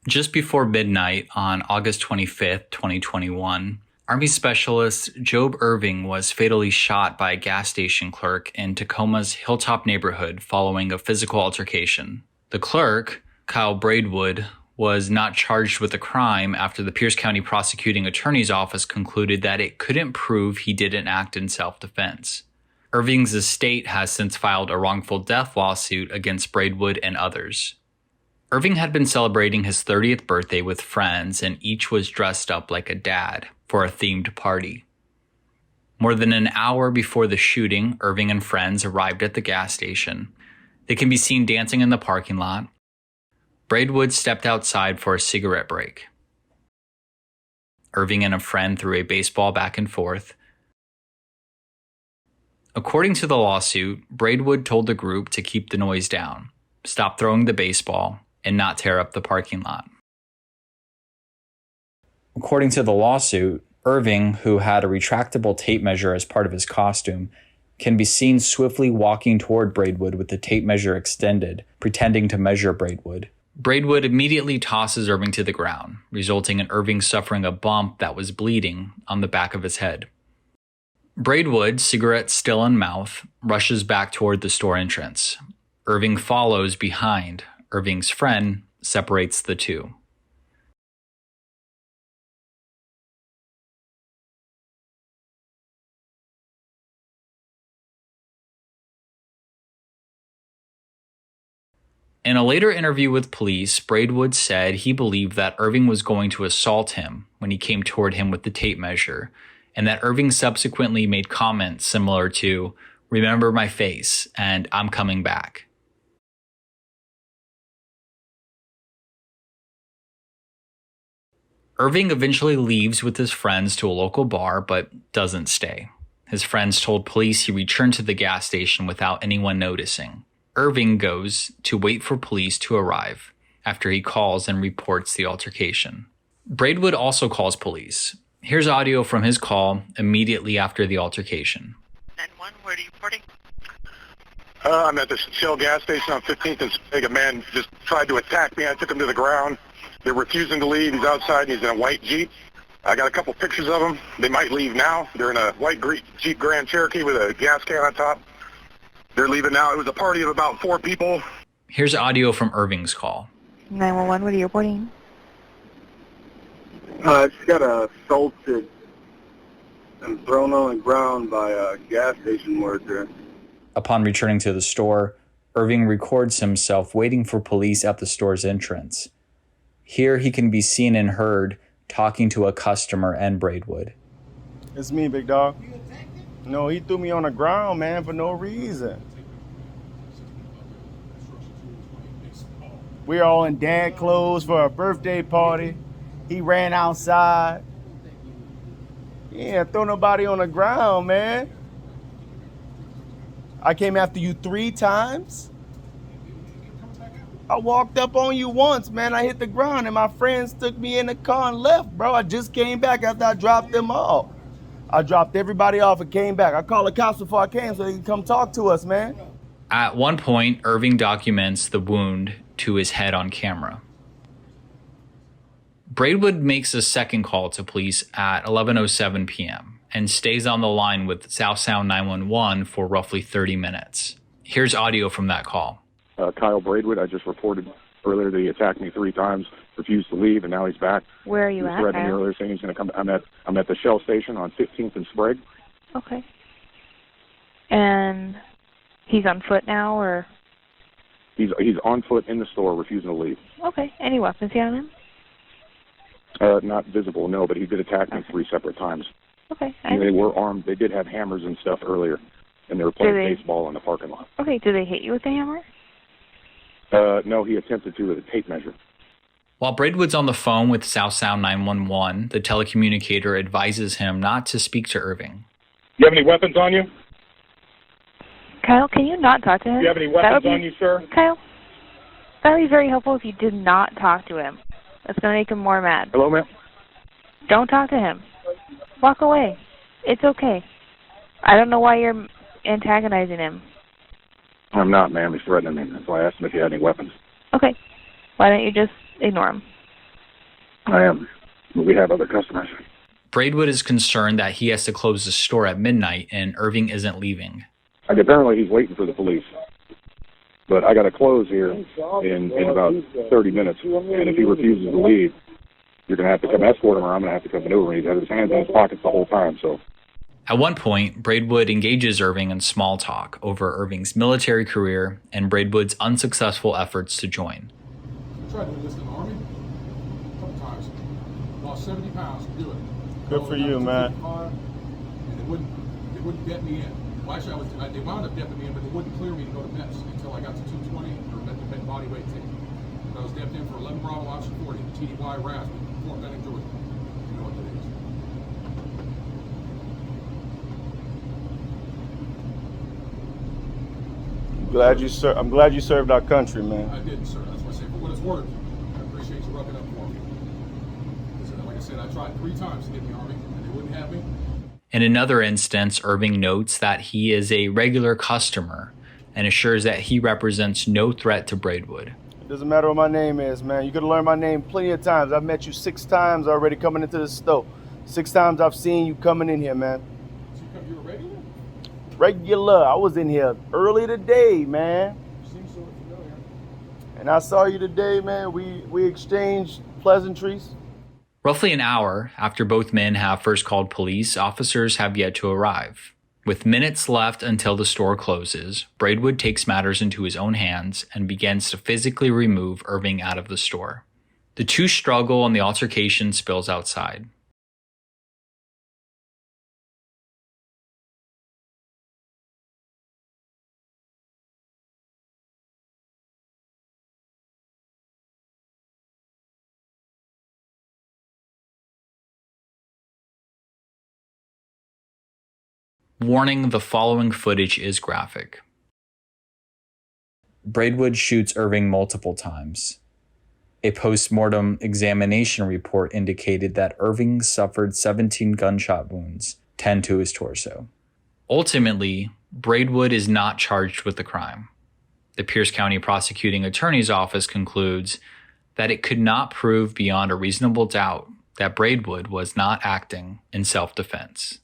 Just before midnight on August 25th, 2021, Army Specialist Job Irving was fatally shot by a gas station clerk in Tacoma's Hilltop neighborhood following a physical altercation. The clerk, Kyle Braidwood, was not charged with the crime after the Pierce County Prosecuting Attorney's Office concluded that it couldn't prove he didn't act in self-defense. Irving's estate has since filed a wrongful death lawsuit against Braidwood and others. Irving had been celebrating his 30th birthday with friends, and each was dressed up like a dad for a themed party. More than an hour before the shooting, Irving and friends arrived at the gas station. They can be seen dancing in the parking lot. Braidwood stepped outside for a cigarette break. Irving and a friend threw a baseball back and forth. According to the lawsuit, Braidwood told the group to keep the noise down, stop throwing the baseball, and not tear up the parking lot. According to the lawsuit, Irving, who had a retractable tape measure as part of his costume, can be seen swiftly walking toward Braidwood with the tape measure extended, pretending to measure Braidwood. Braidwood immediately tosses Irving to the ground, resulting in Irving suffering a bump that was bleeding on the back of his head. Braidwood, cigarette still in mouth, rushes back toward the store entrance. Irving follows behind. Irving's friend separates the two. In a later interview with police, Braidwood said he believed that Irving was going to assault him when he came toward him with the tape measure, and that Irving subsequently made comments similar to, "Remember my face," and "I'm coming back." Irving eventually leaves with his friends to a local bar, but doesn't stay. His friends told police he returned to the gas station without anyone noticing. Irving goes to wait for police to arrive after he calls and reports the altercation. Braidwood also calls police. Here's audio from his call immediately after the altercation. 911, where are you reporting? I'm at this Shell gas station on 15th and Sprague. A man just tried to attack me. I took him to the ground. They're refusing to leave. He's outside and he's in a white Jeep. I got a couple pictures of them. They might leave now. They're in a white Jeep Grand Cherokee with a gas can on top. They're leaving now. It was a party of about 4 people. Here's audio from Irving's call. 911, what are you reporting? I just got assaulted and thrown on the ground by a gas station worker. Upon returning to the store, Irving records himself waiting for police at the store's entrance. Here he can be seen and heard talking to a customer and Braidwood. It's me, big dog. No, he threw me on the ground, man, for no reason. We're all in dad clothes for a birthday party. He ran outside. Yeah, throw nobody on the ground, man. I came after you 3 times. I walked up on you once, man. I hit the ground and my friends took me in the car and left, bro. I just came back after I dropped them off. I dropped everybody off and came back. I called the cops before I came so they could come talk to us, man. At one point, Irving documents the wound to his head on camera. Braidwood makes a second call to police at 11:07 p.m. and stays on the line with South Sound 911 for roughly 30 minutes. Here's audio from that call. Kyle Braidwood, I just reported earlier that he attacked me 3 times, refused to leave, and now he's back. Where are you at, Kyle? He threatened me earlier saying he's going to come. I'm at the Shell station on 15th and Sprague. Okay. And he's on foot now, or? He's on foot in the store, refusing to leave. Okay. Any weapons he on him? Not visible, no, but he did attack me 3 separate times. Okay. They were armed. They did have hammers and stuff earlier, and they were playing baseball in the parking lot. Okay. Do they hit you with the hammer? No, he attempted to with a tape measure. While Braidwood's on the phone with South Sound 911, the telecommunicator advises him not to speak to Irving. You have any weapons on you? Kyle, can you not talk to him? Do you have any weapons on you, sir? Kyle, that would be very helpful if you did not talk to him. That's going to make him more mad. Hello, ma'am? Don't talk to him. Walk away. It's okay. I don't know why you're antagonizing him. I'm not, ma'am. He's threatening me. That's why I asked him if he had any weapons. Okay. Why don't you just ignore him? I am, but we have other customers. Braidwood is concerned that he has to close the store at midnight and Irving isn't leaving. Like, apparently he's waiting for the police. But I got to close here in about 30 minutes. And if he refuses to leave, you're going to have to come escort him or I'm going to have to come maneuver. He's had his hands in his pockets the whole time, so. At one point, Braidwood engages Irving in small talk over Irving's military career and Braidwood's unsuccessful efforts to join. I tried to enlist in the Army a couple times. Lost 70 pounds to do it. Good for you, man. And they wouldn't get me in. Well, actually, they wound up deputing me in, but they wouldn't clear me to go to MEPS until I got to 220 or met body weight tape. I was deputed in for 11 Bravo Option 40, TDY RAS, Fort Benning, Georgia. You know what that is. I'm glad you served our country, man. I did, sir. That's what I say. For what it's worth, I appreciate you rubbing up for me. Like I said, I tried 3 times to get in the Army, and they wouldn't have me. In another instance, Irving notes that he is a regular customer and assures that he represents no threat to Braidwood. It doesn't matter what my name is, man. You could have learned my name plenty of times. I've met you 6 times already coming into the store. 6 times I've seen you coming in here, man. So you're a regular? Regular. I was in here early today, man. You seem so familiar. And I saw you today, man. We exchanged pleasantries. Roughly an hour after both men have first called police, officers have yet to arrive. With minutes left until the store closes, Braidwood takes matters into his own hands and begins to physically remove Irving out of the store. The two struggle and the altercation spills outside. Warning, the following footage is graphic. Braidwood shoots Irving multiple times. A post-mortem examination report indicated that Irving suffered 17 gunshot wounds, 10 to his torso. Ultimately, Braidwood is not charged with the crime. The Pierce County Prosecuting Attorney's Office concludes that it could not prove beyond a reasonable doubt that Braidwood was not acting in self-defense.